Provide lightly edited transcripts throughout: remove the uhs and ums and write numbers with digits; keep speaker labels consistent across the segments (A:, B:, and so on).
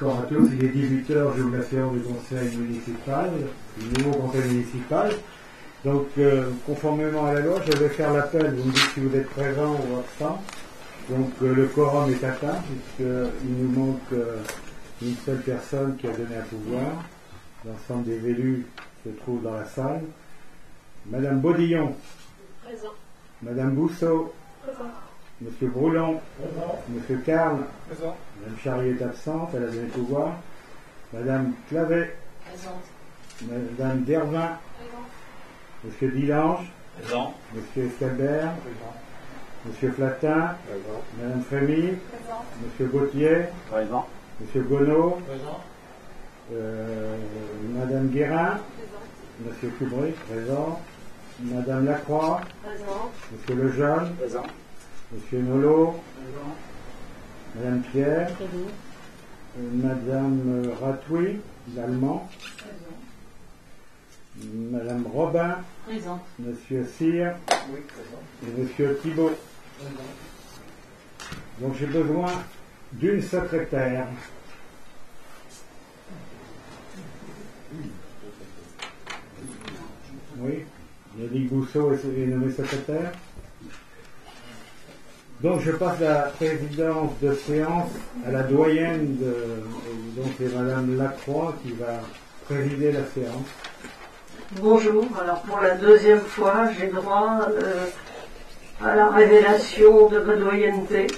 A: Bonsoir à tous, il est 18h, j'ouvre la séance du conseil municipal, du nouveau conseil municipal. Donc, conformément à la loi, je vais faire l'appel, vous me dites si vous êtes présent ou absent. Donc, le quorum est atteint, puisqu'il nous manque une seule personne qui a donné un pouvoir. L'ensemble des élus se trouvent dans la salle. Madame Baudillon.
B: Présent.
A: Madame Bousseau.
B: Présent.
A: Monsieur Broulon.
C: Présent.
A: Monsieur Carle.
C: Présent.
A: Madame Charrier est absente, elle a donné le pouvoir. Madame Clavet.
B: Présente.
A: Madame Dervin.
B: Présent.
A: Monsieur Dilange.
C: Présent.
A: Monsieur Escalbert.
C: Présent.
A: Monsieur Flatin.
C: Présent.
A: Madame Frémy.
B: Présent.
A: Monsieur Gauthier.
C: Présent.
A: Monsieur Gonneau.
C: Présent.
A: Madame Guérin.
B: Présent.
A: Monsieur Kubrick, présent. Madame Lacroix.
B: Présent.
A: Monsieur Lejeune.
C: Présent.
A: Monsieur Nolot.
C: Présent.
A: Madame Pierre. Madame Ratoui, l'allemand. Madame Robin.
B: Présent.
A: Monsieur Cyr.
C: Oui, présent.
A: Et Monsieur Thibault. Donc j'ai besoin d'une secrétaire. Oui, Yannick Bousseau est nommé secrétaire. Donc je passe la présidence de séance à la doyenne donc c'est Madame Lacroix qui va présider la séance.
D: Bonjour, alors pour la deuxième fois, j'ai droit à la révélation de ma doyenneté.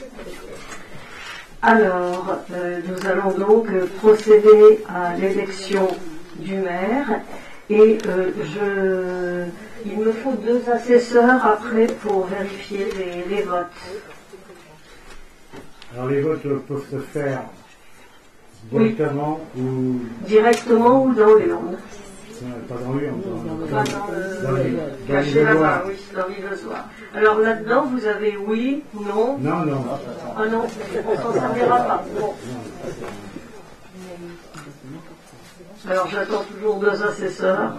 D: Alors, nous allons donc procéder à l'élection du maire et il me faut 2 assesseurs après pour vérifier les votes.
A: Alors les votes peuvent se faire directement ou
D: Directement ou dans l'urne.
A: pas dans l'urne,
D: Pas dans le caché là-bas, oui, dans l'illusoire. Alors là-dedans, vous avez oui, non.
A: Non, non.
D: Ah non, on s'en servira pas. Bon. Alors j'attends toujours 2 assesseurs.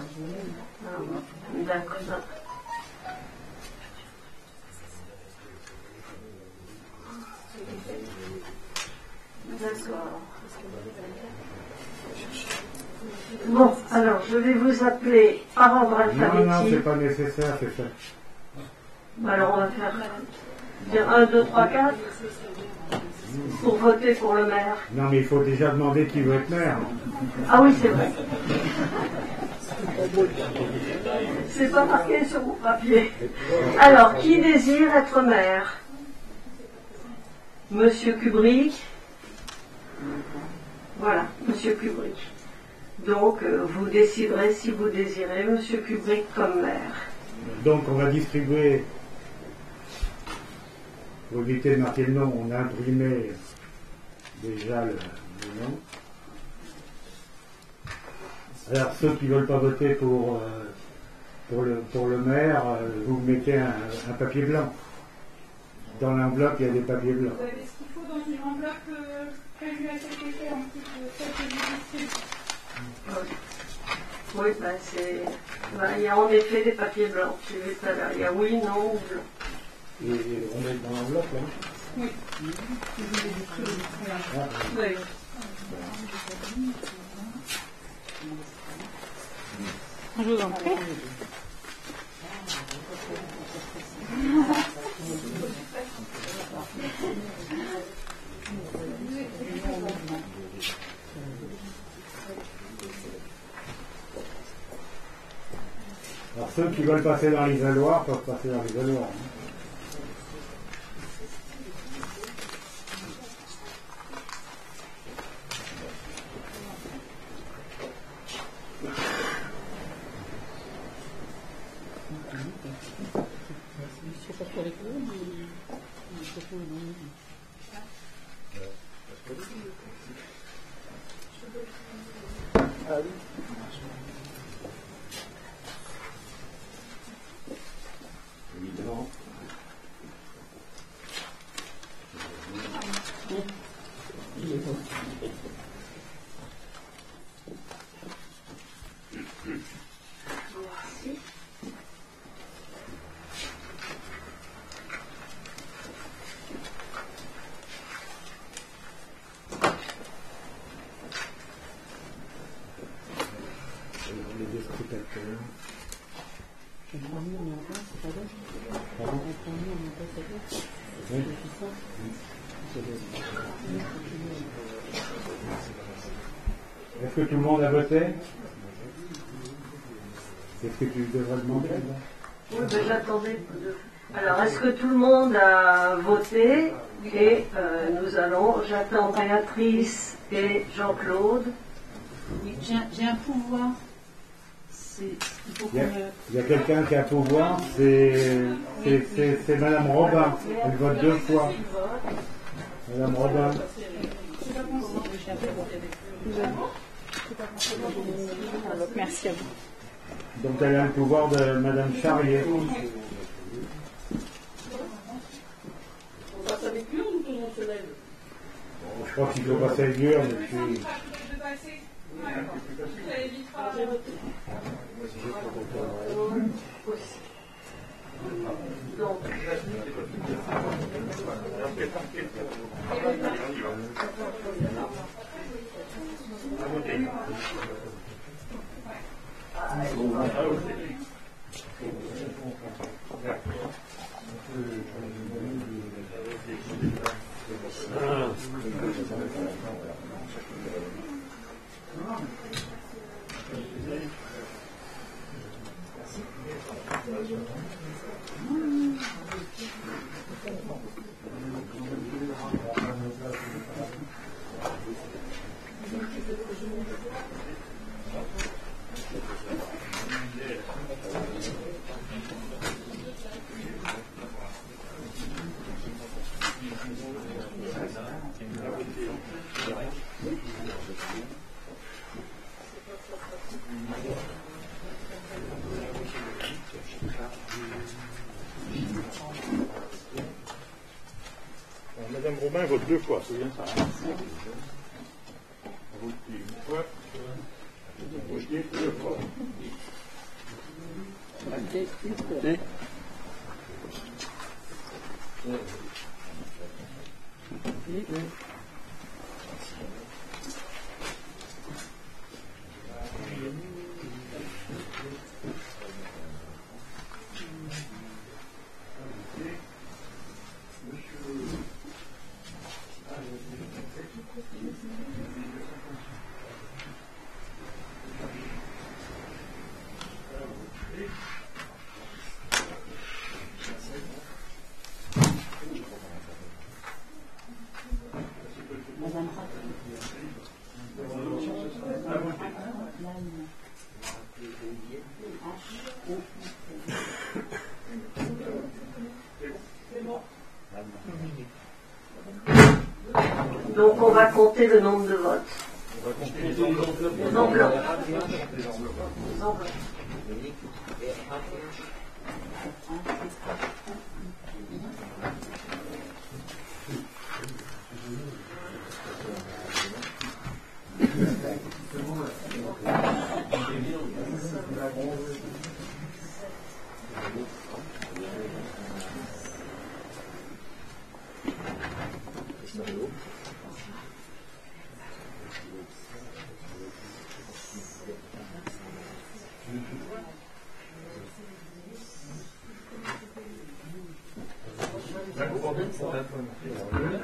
D: D'accord. D'accord. Bon, alors je vais vous appeler par ordre alphabétique.
A: Non, c'est pas nécessaire, c'est ça.
D: Alors on va faire 1, 2, 3, 4 pour voter pour le maire.
A: Non, mais il faut déjà demander qui veut être maire.
D: Ah oui, c'est vrai. C'est pas marqué sur mon papier. Alors, qui désire être maire? Monsieur Kubrick. Voilà, Monsieur Kubrick. Donc, vous déciderez si vous désirez Monsieur Kubrick comme maire.
A: Donc, on va distribuer, pour éviter de marquer le nom, on a imprimé déjà le nom. Alors, ceux qui ne veulent pas voter pour le maire, vous mettez un papier blanc. Dans l'enveloppe, il y a des papiers blancs.
B: Est-ce qu'il faut dans une enveloppe prévue à cet effet en plus de celle que j'ai distribuée?
D: Oui, il y a en effet des papiers blancs. J'ai vu tout à l'heure. Il y a oui, non ou blanc.
A: Et on met dans l'enveloppe, là.
B: Oui.
D: Oui.
B: Je vous en prie.
A: Alors, ceux qui veulent passer dans l'isoloir peuvent passer dans l'isoloir. Évidemment. spectateurs.
C: Pardon ?
A: Oui. Est-ce que tout le monde a voté? Est-ce que tu devrais demander?
D: Oui, mais j'attendais. Alors, est-ce que tout le monde a voté? Et j'attends Béatrice et Jean-Claude.
E: Oui, j'ai un pouvoir. Il
A: y a quelqu'un qui a pouvoir, c'est Madame Robin. Elle vote 2 fois. Madame Robin.
E: Merci à vous.
A: Donc elle a le pouvoir de Madame Charrier.
F: On passe avec l'urne ou tout le monde se lève?
A: Je crois qu'il faut passer avec l'urne.
G: Madame Robin vote 2 fois, c'est bien ça. Elle vote une fois, rejeté 2 fois.
D: Donc on va compter le nombre de votes.
G: On va compter les enveloppes.
D: Les enveloppes.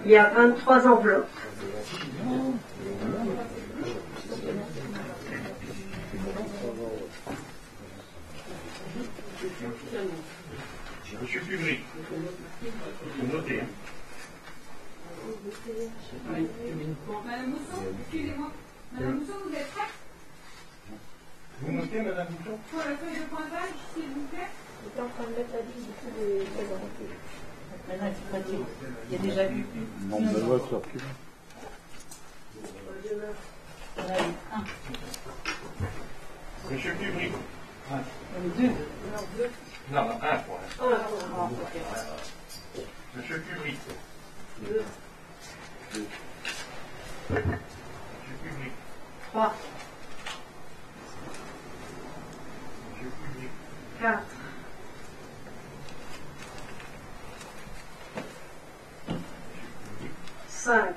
D: Il y a 23 enveloppes.
G: Monsieur Pugry, vous notez.
B: Madame Mousson, excusez-moi. Madame Mousson, vous êtes prête?
G: Vous notez, Madame Mousson?
B: Pour la feuille de pointage, s'il vous plaît.
F: J'étais en train de mettre la liste de tous les présents.
E: Il y a déjà eu
G: Nombre de votes sur plus.
E: Il y en a eu un.
G: Monsieur Pugry.
E: Deux.
G: Non, 1 point.
E: Ah,
G: Monsieur Pugry.
D: 2,
G: Monsieur Pugry.
D: 3,
G: Monsieur Pugry.
D: 4, 5,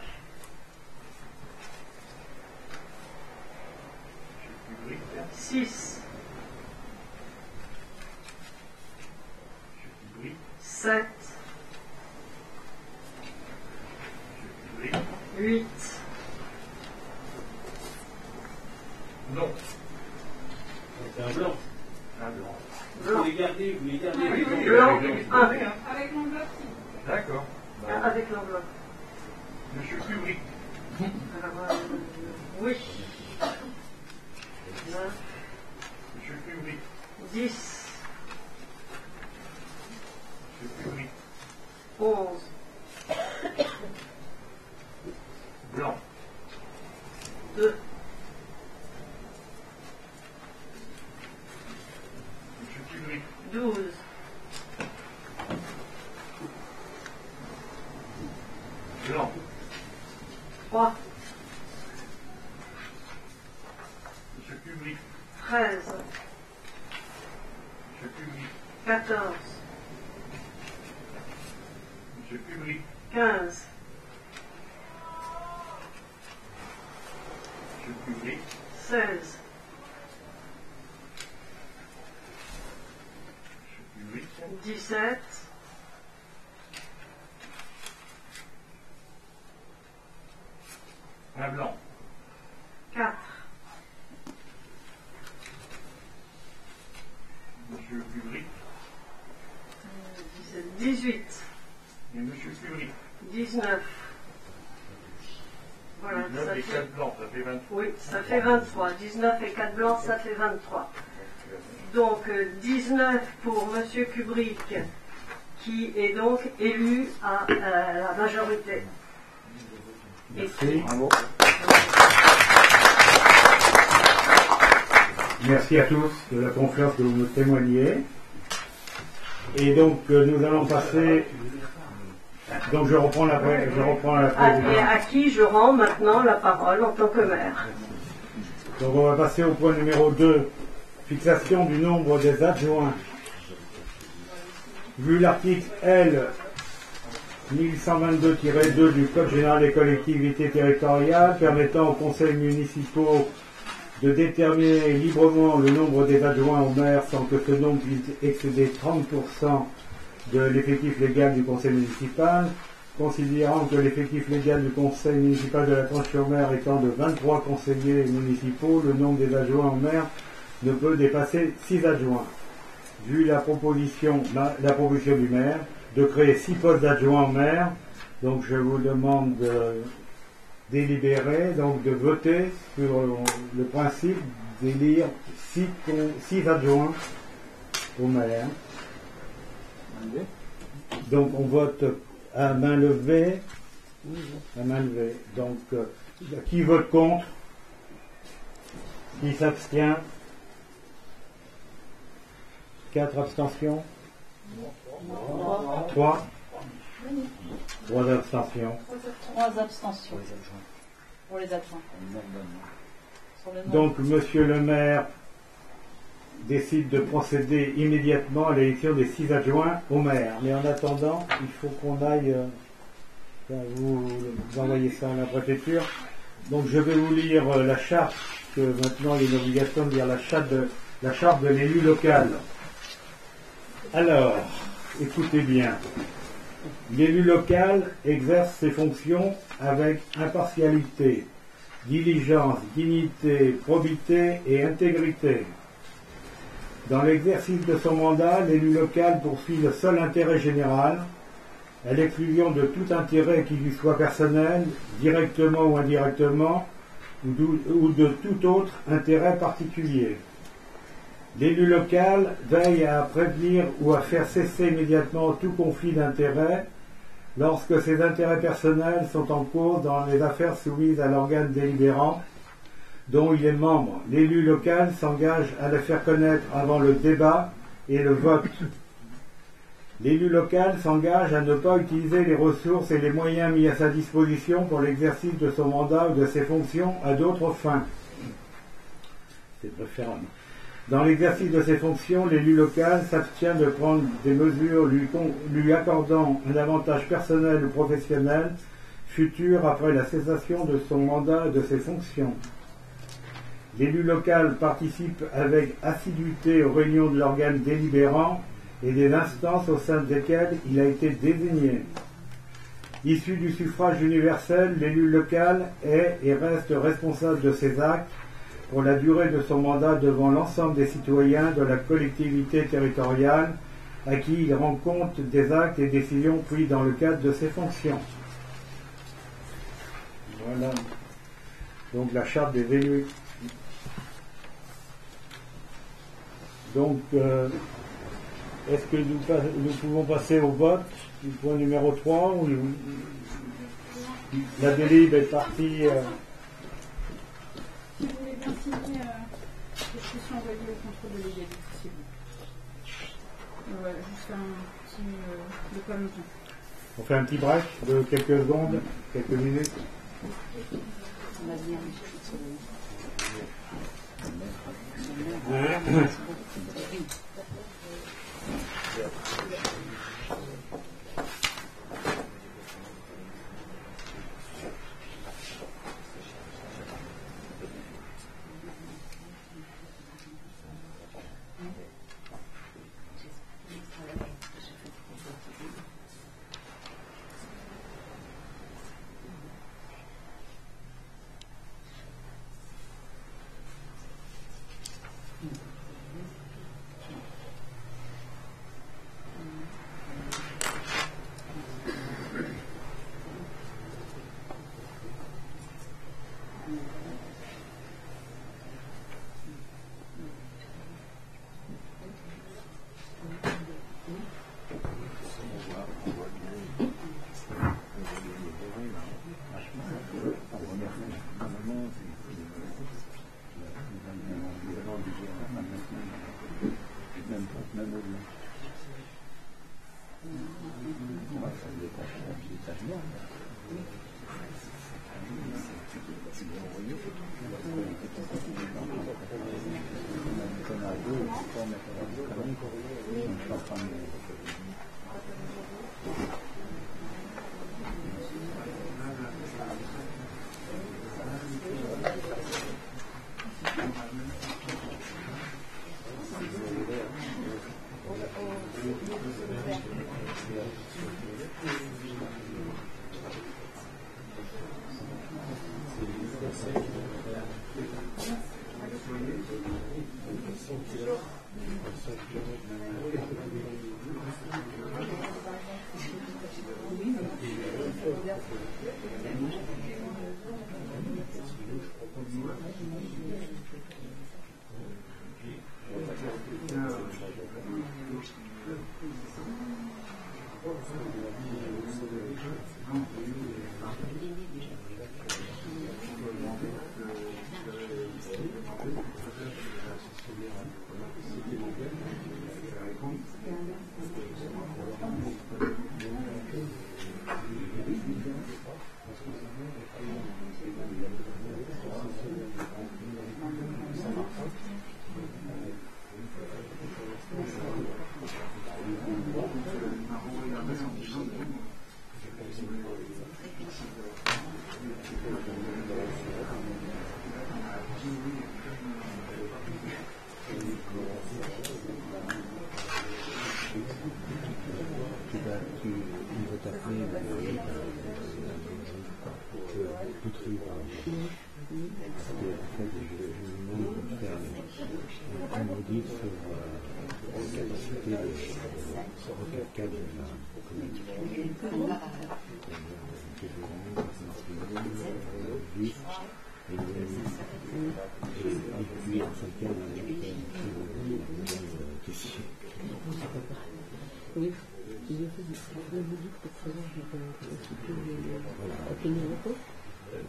D: 6, 7, 8,
G: Non. C'est un blanc. Un blanc.
D: blanc,
G: Vous les gardez, vous les gardez.
D: blanc, 1,
B: Avec l'enveloppe.
G: D'accord.
D: avec l'enveloppe.
G: Monsieur Kubrick.
D: Alors, oui, 9,
G: Monsieur Kubrick.
D: 10,
G: Monsieur Kubrick.
D: 11,
G: Blanc.
D: 2,
G: Monsieur Kubrick.
D: 12,
G: Blanc.
D: 3,
G: Monsieur Kubrick.
D: 13,
G: Monsieur Kubrick.
D: 14,
G: Monsieur Kubrick.
D: 15,
G: Monsieur Kubrick.
D: 16,
G: Monsieur Kubrick.
D: 17,
G: Un blanc.
D: 4,
G: Monsieur Kubrick.
D: 18,
G: Et Monsieur Kubrick.
D: 19. Voilà,
G: 9
D: ça
G: et
D: fait,
G: 4 blancs, ça fait 23.
D: oui, ça fait 23. 19 et 4 blancs, ça fait 23. Donc 19 pour Monsieur Kubrick, qui est donc élu à la majorité.
A: Merci.
C: Bravo.
A: Merci à tous de la confiance que vous me témoignez. Et donc, nous allons passer. Donc, je reprends la
D: Et
A: présidence.
D: à qui je rends maintenant la parole en tant que maire.
A: Donc, on va passer au point numéro 2. Fixation du nombre des adjoints. Vu l'article L. 1122-2 du Code général des collectivités territoriales permettant aux conseils municipaux de déterminer librement le nombre des adjoints au maire sans que ce nombre puisse excéder 30% de l'effectif légal du conseil municipal, considérant que l'effectif légal du conseil municipal de la Tranche-sur-Mer étant de 23 conseillers municipaux, le nombre des adjoints au maire ne peut dépasser 6 adjoints. Vu la proposition du maire de créer 6 postes d'adjoints au maire, donc je vous demande de délibérer, donc de voter sur le principe d'élire 6 adjoints au maire. Donc on vote à main levée. À main levée. Donc qui vote contre? Qui s'abstient? 4 abstentions? 3? 3 abstentions.
E: 3 abstentions pour les adjoints. Sur le nombre.
A: Donc, monsieur le maire décide de procéder immédiatement à l'élection des 6 adjoints au maire. Mais en attendant, il faut qu'on aille, vous envoyez ça à la préfecture. Donc, je vais vous lire la charte, que maintenant il y a une obligation de lire la charte de l'élu local. Alors, écoutez bien. L'élu local exerce ses fonctions avec impartialité, diligence, dignité, probité et intégrité. Dans l'exercice de son mandat, l'élu local poursuit le seul intérêt général, à l'exclusion de tout intérêt qui lui soit personnel, directement ou indirectement, ou de tout autre intérêt particulier. L'élu local veille à prévenir ou à faire cesser immédiatement tout conflit d'intérêts lorsque ses intérêts personnels sont en cause dans les affaires soumises à l'organe délibérant dont il est membre. L'élu local s'engage à les faire connaître avant le débat et le vote. L'élu local s'engage à ne pas utiliser les ressources et les moyens mis à sa disposition pour l'exercice de son mandat ou de ses fonctions à d'autres fins. C'est préférable. Dans l'exercice de ses fonctions, l'élu local s'abstient de prendre des mesures lui accordant un avantage personnel ou professionnel futur après la cessation de son mandat et de ses fonctions. L'élu local participe avec assiduité aux réunions de l'organe délibérant et des instances au sein desquelles il a été désigné. Issu du suffrage universel, l'élu local est et reste responsable de ses actes pour la durée de son mandat devant l'ensemble des citoyens de la collectivité territoriale à qui il rend compte des actes et décisions pris dans le cadre de ses fonctions. Voilà. Donc la charte des élus. Donc, est-ce que nous pouvons passer au vote du point numéro 3 où la délib est partie
B: Si vous voulez bien signer, que je puisse envoyer au contrôle de l'égalité possible. Ouais, juste un petit. De pas longtemps.
A: On fait un petit break de quelques secondes, quelques minutes.
E: On va venir sur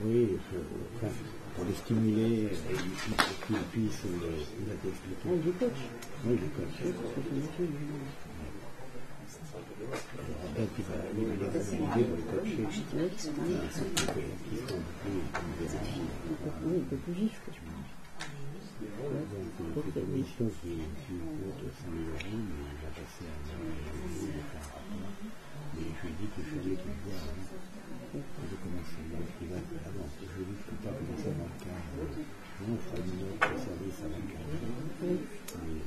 C: Oui, pour les stimuler, qu'ils puissent, il a expliqué.
E: Du coach.
C: Oui, du coach. Donc, il va l'aider pour le coacher.
E: Oui, il peut plus vivre.
C: Donc, c'est une mission qui coûte 100 000 €, mais il va passer à 1 000 € de faire un rapport. Mais je lui ai dit que je suis allé tout voir. Je commence dans le privé avant. Je lui ai dit que je ne peux pas commencer à 24. On fera une autre service à 24. Mais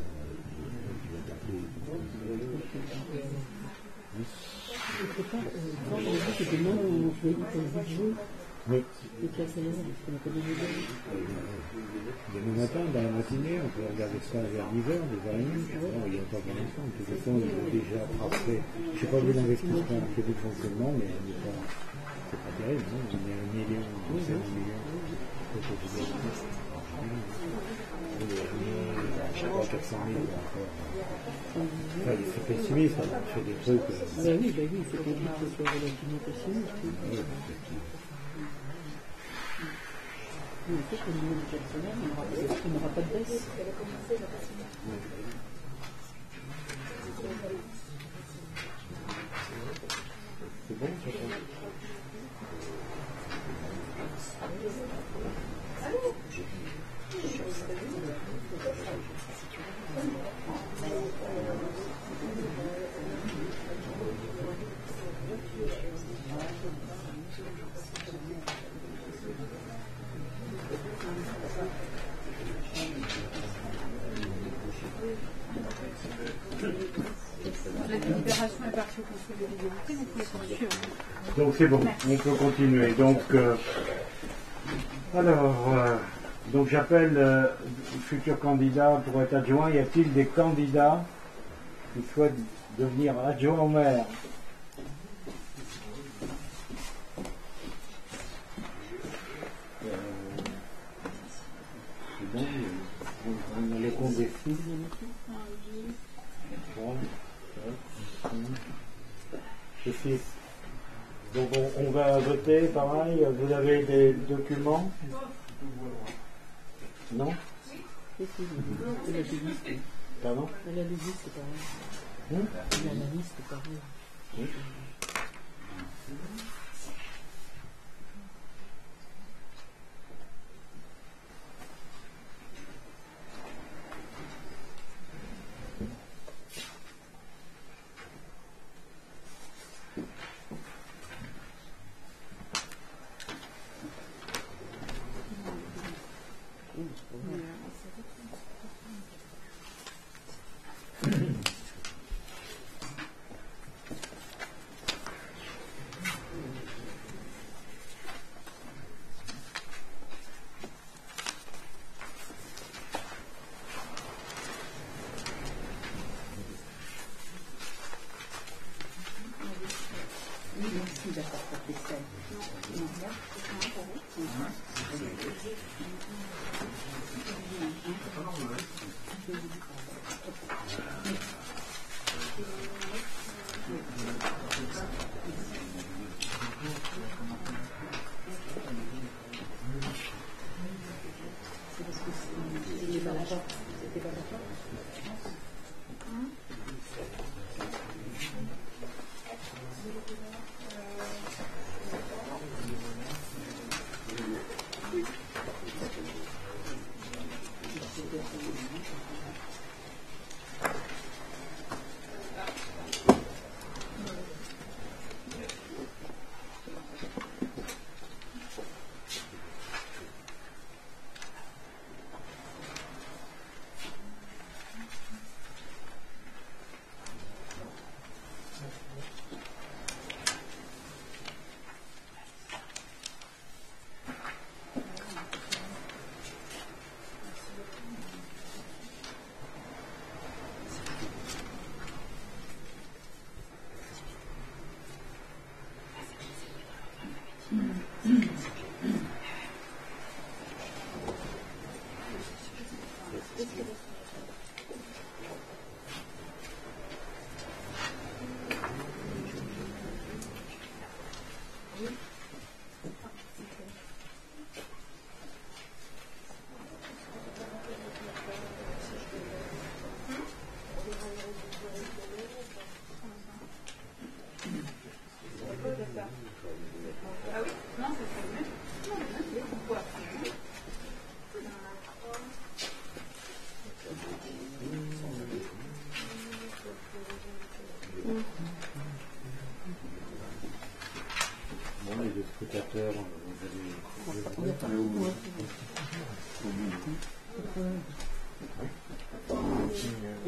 C: C'était moi où je voyais comme jeu. Oui. Demain matin, dans la matinée, on peut regarder ça vers 10h, 10h30. Non, il n'y a pas pour l'instant. De toute façon, il est déjà après. Je n'ai pas vu l'investissement prévu de fonctionnement, mais c'est pas terrible. Non, on est à 1 million, 1 million. Je sais pas, 400 000 encore. Enfin, c'est pessimiste, on fait des trucs.
H: Oui, c'est pas dit que ce soit relativement pessimiste. Mais peut-être qu'au niveau du personnel, on n'aura pas de baisse.
C: C'est bon, ça va.
B: La délibération est partie au Conseil de l'égalité, vous pouvez poursuivre.
A: Donc c'est bon, on peut continuer. Donc, donc j'appelle le futur candidat pour être adjoint. Y a-t-il des candidats qui souhaitent devenir adjoint au maire?
C: C'est bon, on a le compte des filles.
A: 6. Donc on va voter, pareil. Vous avez des documents? Non? Pardon?
H: La liste, c'est pareil. La liste, c'est pareil.
C: scrutateurs, vous avez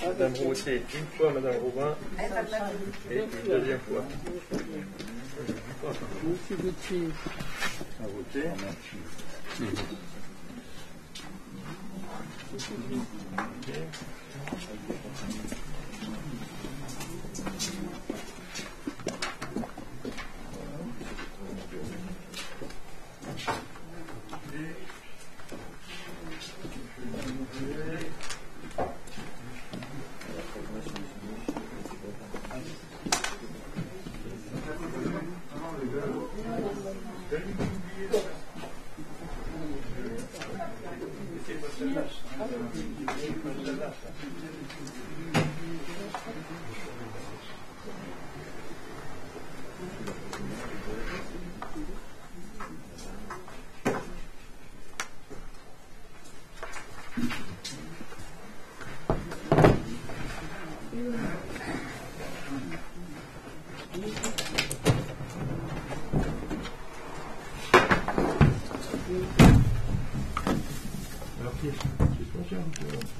G: Madame Rousset, une fois Madame Robin, et une deuxième fois.
H: Monsieur Gauthier.
G: À voter.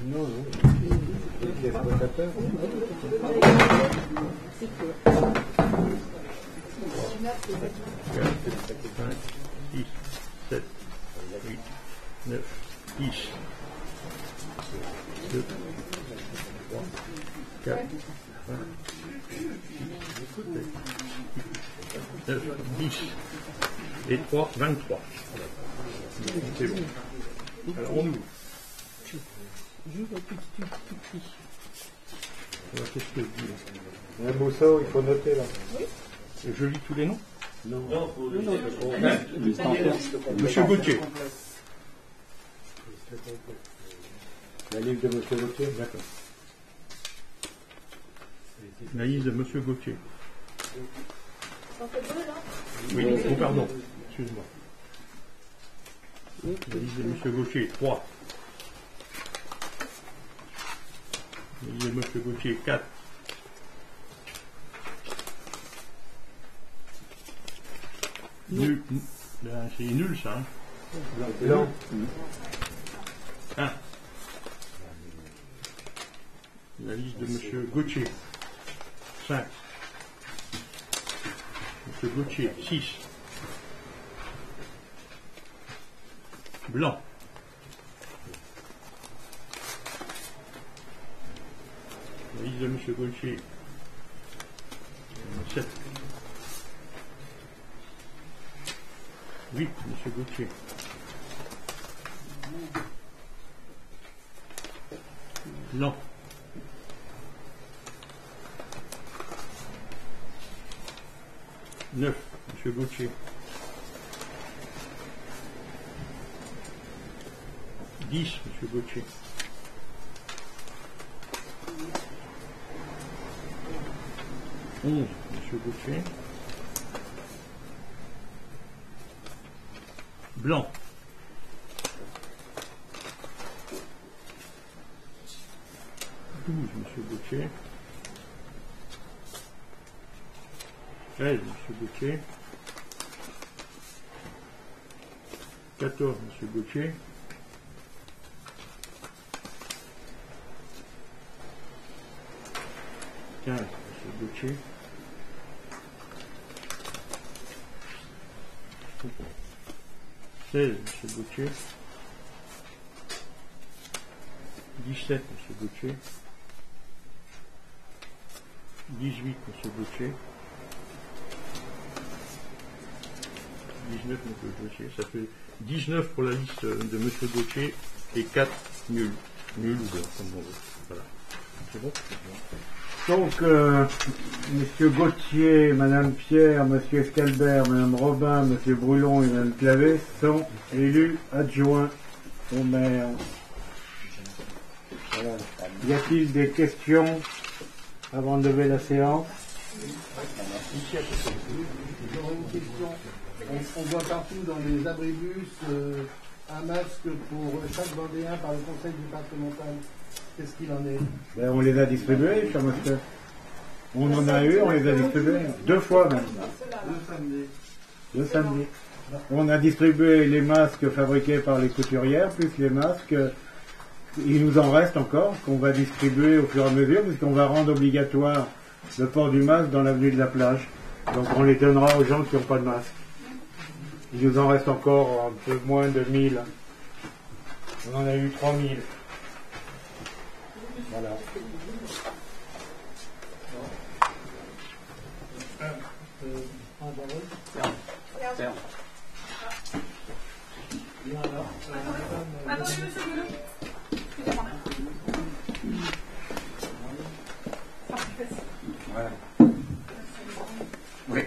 A: Non, non. L'exploitateur.
G: 6, 7, 8, 9, 10, 2, 3, 4, 9, 10 et 3, 23. C'est bon. Alors on ouvre.
H: J'ouvre tout petit.
G: Alors, qu'est-ce que je dis?
A: Un Mousseau, il faut noter là.
G: Je lis tous les noms?
C: Non,
G: Monsieur Gauthier.
A: La livre de Monsieur Gauthier.
G: D'accord. La liste de Monsieur Gauthier. Oui, oh pardon, excuse-moi. La liste de Monsieur Gauthier, 3. La liste de Monsieur Gauthier, 4. Nul. Ben, c'est nul ça. Hein.
A: Blanc.
G: 1. La liste de Monsieur Gauthier, 5. Monsieur Gauthier, 6. Blanc. La liste de Monsieur Gauthier, 7. 8, Monsieur Gauthier. Blanc. 9, Monsieur Gauthier. 10, M. Gauthier. 11, M. Gauthier. Blanc. 12, M. Gauthier. 13, M. Gauthier. 14, M. Gauthier. 15, M. Gauthier. 16, M. Gauthier. 17, M. Gauthier. 18, M. Gauthier. 19, M. Gauthier. Ça fait 19 pour la liste de M. Gauthier et 4 nuls. Nuls ou bien, comme on veut. Voilà. C'est bon?
A: Donc, M. Gauthier, Mme Pierre, M. Escalbert, Mme Robin, M. Brulon et Mme Clavet sont élus adjoints au maire. Voilà. Y a-t-il des questions avant de lever la séance?
I: J'aurais une question. On voit partout dans les abribus un masque pour chaque Vendéen par le conseil départemental. Qu'est-ce qu'il en est?
A: Ben, on les a distribués, cher monsieur. On en a eu, on les a distribués. 2 fois même. Le samedi. On a distribué les masques fabriqués par les couturières, plus les masques. Il nous en reste encore, qu'on va distribuer au fur et à mesure, puisqu'on va rendre obligatoire le port du masque dans l'avenue de la plage. Donc on les donnera aux gens qui n'ont pas de masque. Il nous en reste encore un peu moins de 1000. On en a eu 3000. Voilà.
B: Attendez, monsieur Boulot. Excusez-moi.
J: Ouais. Oui.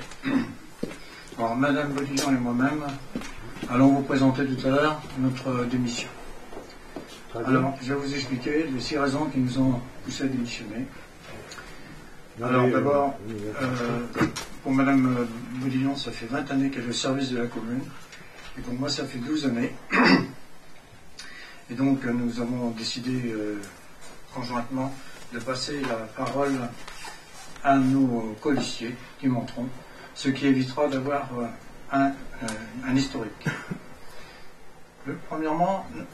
J: Alors, Madame Baudillon et moi-même allons vous présenter tout à l'heure notre démission. Alors, je vais vous expliquer les 6 raisons qui nous ont poussé à démissionner. Alors, d'abord, pour Madame Baudillon, ça fait 20 années qu'elle est au service de la commune. Et pour moi, ça fait 12 années. Et donc, nous avons décidé conjointement de passer la parole à nos colistiers qui monteront, ce qui évitera d'avoir un historique.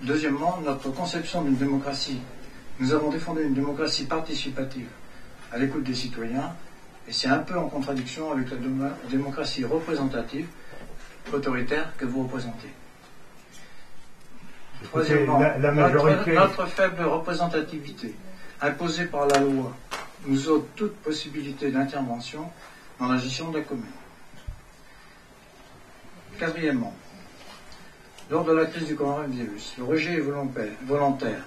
J: Deuxièmement, notre conception d'une démocratie. Nous avons défendu une démocratie participative à l'écoute des citoyens, et c'est un peu en contradiction avec la démocratie représentative, autoritaire que vous représentez. Troisièmement,
A: la majorité...
J: notre faible représentativité, imposée par la loi, nous ôte toute possibilité d'intervention dans la gestion de la commune. Quatrièmement, lors de la crise du coronavirus, le rejet volontaire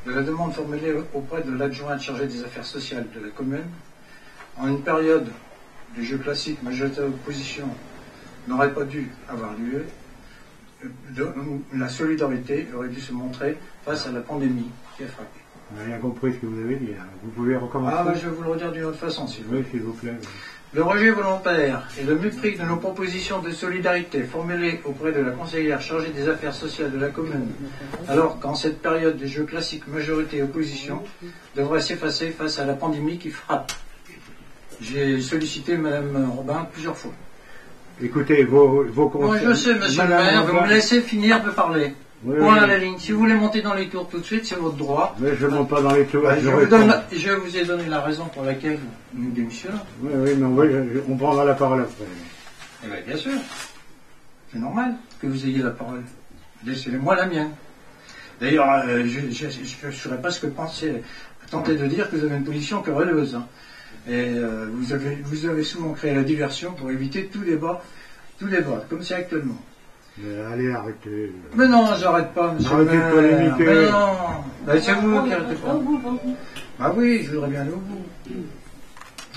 J: de la demande formulée auprès de l'adjointe chargée des affaires sociales de la commune, en une période du jeu classique majoritaire d'opposition, n'aurait pas dû avoir lieu. La solidarité aurait dû se montrer face à la pandémie qui a frappé.
A: On n'a rien compris ce que vous avez dit. Vous pouvez recommencer?
J: Je vais vous le redire d'une autre façon, s'il vous plaît.
A: Oui, s'il vous plaît.
J: Le rejet volontaire et le mépris de nos propositions de solidarité formulées auprès de la conseillère chargée des affaires sociales de la commune, alors qu'en cette période des jeux classiques majorité et opposition, devrait s'effacer face à la pandémie qui frappe. J'ai sollicité Mme Robin plusieurs fois.
A: Écoutez, vos conseils...
J: Moi, je sais, monsieur le maire, vous me laissez finir de parler.
A: Oui,
J: Point à
A: oui.
J: la ligne. Si vous voulez monter dans les tours tout de suite, c'est votre droit.
A: Mais je ne monte pas dans les tours.
J: Je vous ai donné la raison pour laquelle nous démissionnons.
A: Oui, mais on prendra la parole après.
J: Eh bien, bien sûr. C'est normal que vous ayez la parole. Laissez-moi la mienne. D'ailleurs, je serais presque tenté de dire que vous avez une position querelleuse. Hein. Et vous avez souvent créé la diversion pour éviter tout débat, comme c'est actuellement.
A: Mais allez, arrêtez.
J: Mais non, j'arrête pas, monsieur le maire.
A: Arrêtez de polémiquer.
J: Mais non, c'est vous qui arrêtez pas. Ah oui, je voudrais bien aller au bout.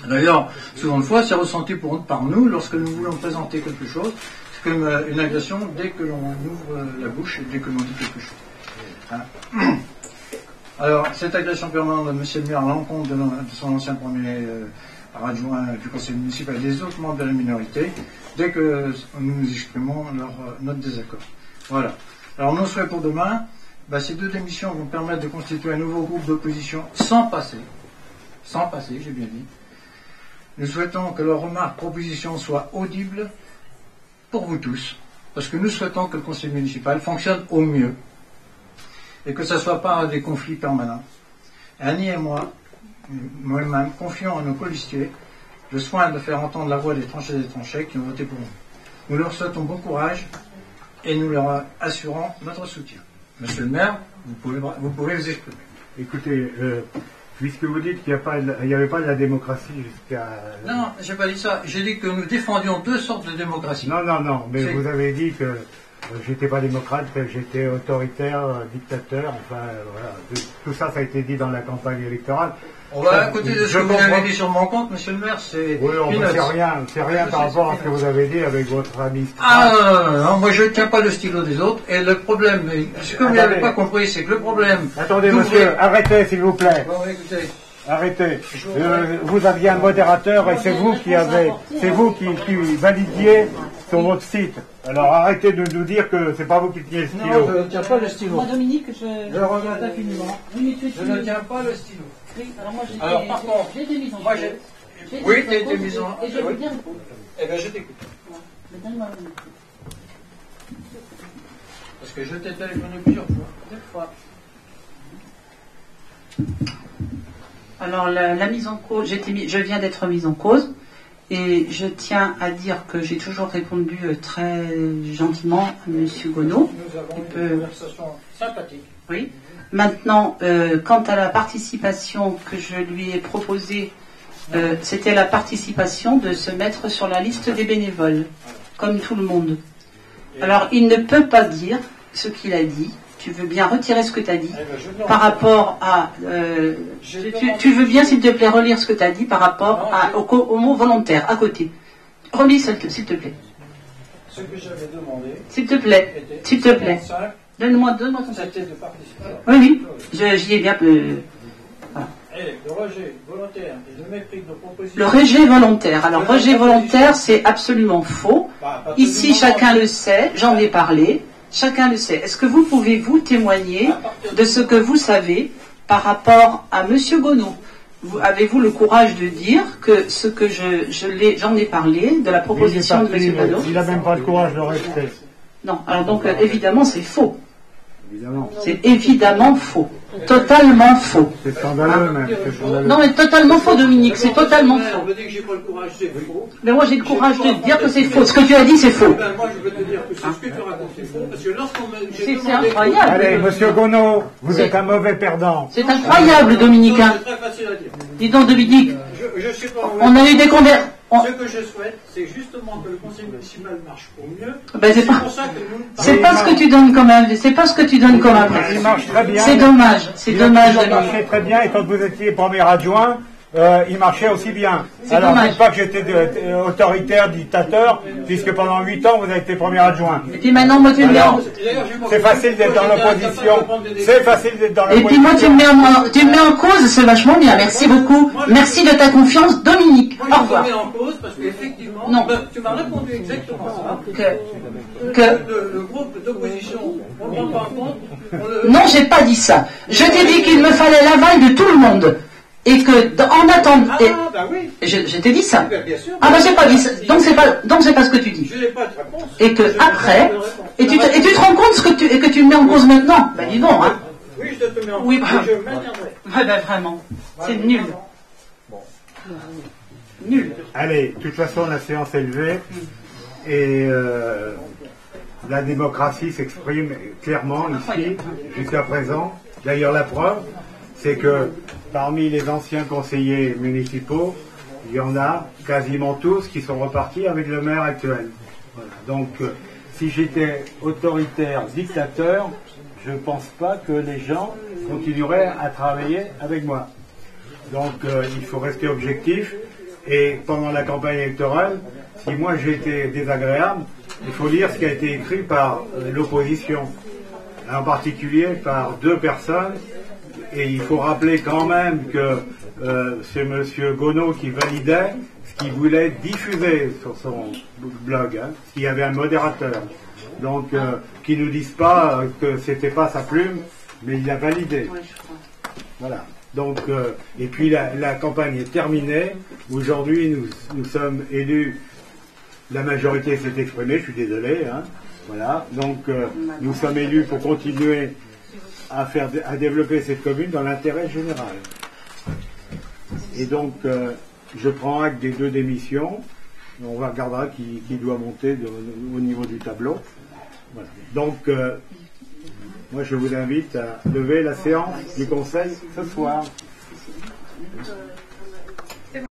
J: D'ailleurs, souvent de fois, c'est ressenti par nous lorsque nous voulons présenter quelque chose. C'est comme une agression dès que l'on ouvre la bouche et dès que l'on dit quelque chose. Hein. Alors, cette agression permanente de M. le maire à l'encontre de son ancien premier adjoint du conseil municipal et des autres membres de la minorité, dès que nous exprimons notre désaccord. Voilà. Alors, nos souhaits pour demain, ces deux démissions vont permettre de constituer un nouveau groupe d'opposition sans passer, j'ai bien dit. Nous souhaitons que leurs remarques, propositions soient audibles pour vous tous, parce que nous souhaitons que le conseil municipal fonctionne au mieux et que ce ne soit pas des conflits permanents. Annie et moi-même, confions à nos colistiers le soin de faire entendre la voix des tranchées et des tranchés qui ont voté pour nous. Nous leur souhaitons bon courage et nous leur assurons notre soutien. Monsieur le maire, vous pouvez vous exprimer.
A: Écoutez, puisque vous dites qu'il n'y avait pas de la démocratie jusqu'à...
J: Non, je n'ai pas dit ça. J'ai dit que nous défendions deux sortes de démocratie.
A: Non, mais vous avez dit que j'étais pas démocrate, que j'étais autoritaire, dictateur, enfin, voilà. Tout ça, ça a été dit dans la campagne électorale.
J: À côté de ce que vous avez dit sur mon compte, monsieur le maire, c'est...
A: Oui, c'est rien par rapport à ce que vous avez dit avec votre ami.
J: Non, moi je ne tiens pas le stylo des autres, et le problème, ce que vous n'avez pas compris, c'est que le problème...
A: Attendez, monsieur, arrêtez, s'il vous plaît.
J: Bon, écoutez.
A: Arrêtez. Vous aviez un modérateur et c'est vous qui validiez sur votre site. Alors arrêtez de nous dire que c'est pas vous qui tenez le stylo.
J: Non, je ne tiens pas le stylo.
E: Moi, Dominique, je regrette infiniment.
J: Je ne tiens pas le stylo.
E: Oui,
J: alors par contre,
E: j'ai été mise en
J: moi
E: cause.
J: Oui, tu as été mise en...
E: Et je veux bien répondre.
J: Eh bien, je t'écoute.
E: Mais donne-moi le micro.
J: Parce que je t'ai téléphoné plusieurs fois.
E: Deux fois. Alors, la mise en cause, je viens d'être mise en cause. Et je tiens à dire que j'ai toujours répondu très gentiment à M. Gonneau.
J: Nous avons eu une conversation sympathique.
E: Oui. Maintenant, quant à la participation que je lui ai proposée, c'était la participation de se mettre sur la liste des bénévoles, comme tout le monde. Alors, il ne peut pas dire ce qu'il a dit. Tu veux bien retirer ce que tu as dit par rapport à... tu veux bien, s'il te plaît, relire ce que tu as dit par rapport au mot volontaire, à côté. Relis, s'il te plaît.
J: Ce que j'avais demandé...
E: S'il te plaît. Donne-moi ton
J: c'était de participer.
E: Oui, j'y ai bien...
J: Voilà. Et le rejet volontaire et le mépris de nos propositions...
E: Le rejet volontaire. Alors, rejet volontaire, c'est absolument faux. Ici, chacun le sait, j'en ai parlé. Chacun le sait. Est-ce que vous pouvez vous témoigner de ce que vous savez par rapport à M. Gonneau? Avez-vous le courage de dire que ce que j'en ai parlé, de la proposition de M. Gonneau?
A: Il n'a même pas le courage de rester.
E: Non, alors donc évidemment c'est faux.
A: Évidemment.
E: C'est évidemment faux. Totalement faux.
A: C'est scandaleux même.
E: Non mais totalement faux, Dominique, c'est totalement faux.
J: On me dit que j'ai pas le courage, c'est faux.
E: Mais moi j'ai le courage de dire que c'est faux. Ce que tu as dit c'est faux.
J: Moi je veux te dire que c'est ce que tu racontes, c'est faux. Parce que lorsqu'on me...
E: C'est incroyable.
A: Allez, monsieur Gonneau, vous êtes un mauvais perdant.
E: C'est incroyable, Dominique.
J: C'est très facile à dire.
E: Dis donc, Dominique,
J: je sais pas.
E: on a eu des conversations.
J: Ce que je souhaite, c'est justement que le conseil municipal marche au mieux.
E: Ben, c'est
J: pour ça que nous...
E: C'est pas ce que tu donnes comme avis. C'est pas ce que tu donnes comme avis.
A: Il marche très bien.
E: C'est dommage. C'est dommage.
A: Il marchait très bien et quand vous étiez premier adjoint, il marchait aussi bien.
E: C'est
A: Alors,
E: dommage.
A: je ne dis pas que j'étais autoritaire, dictateur, puisque pendant 8 ans, vous avez été premier adjoint.
E: Et puis maintenant, moi, tu me mets en...
A: C'est facile d'être dans l'opposition. C'est facile d'être dans
E: Et
A: l'opposition.
E: puis moi, tu me mets en cause, c'est vachement bien. Merci beaucoup. Merci de ta confiance, Dominique.
J: Moi,
E: Au
J: je
E: revoir.
J: te mets en cause parce qu'effectivement,
E: Non.
J: tu m'as répondu exactement ça.
E: Que...
J: Le groupe d'opposition, on ne prend pas en compte.
E: Non, j'ai pas dit ça. Je t'ai dit qu'il me fallait l'aval de tout le monde. Et que, en attendant...
J: bah oui.
E: Je t'ai dit ça.
J: Bien sûr.
E: Ah, bah, j'ai pas dit ça. Donc, c'est pas ce que tu dis.
J: Je n'ai pas de réponse.
E: Et que, après, et tu te rends compte que tu me mets en cause maintenant. Ben, dis donc, hein.
J: Oui, je te mets en cause.
E: Oui,
J: Je maintiendrai.
E: Ouais, ben, vraiment. C'est nul. Nul.
A: Allez, de toute façon, la séance est levée et la démocratie s'exprime clairement ici, jusqu'à présent. D'ailleurs, la preuve, c'est que parmi les anciens conseillers municipaux, il y en a quasiment tous qui sont repartis avec le maire actuel. Voilà. Donc, si j'étais autoritaire, dictateur, je ne pense pas que les gens continueraient à travailler avec moi. Donc, il faut rester objectif. Et pendant la campagne électorale, si moi j'ai été désagréable, il faut lire ce qui a été écrit par l'opposition. en particulier par 2 personnes. Et il faut rappeler quand même que c'est M. Gonneau qui validait ce qu'il voulait diffuser sur son blog, hein, s'il y avait un modérateur. Donc, qui ne nous disent pas que c'était pas sa plume, mais il a validé. Voilà. Donc, et puis la campagne est terminée. Aujourd'hui, nous sommes élus. La majorité s'est exprimée, je suis désolé. Hein, voilà. Donc, nous sommes élus pour continuer à développer cette commune dans l'intérêt général. Et donc, je prends acte des 2 démissions. On regardera qui doit monter au niveau du tableau. Voilà. Donc, moi, je vous invite à lever la séance du Conseil ce soir.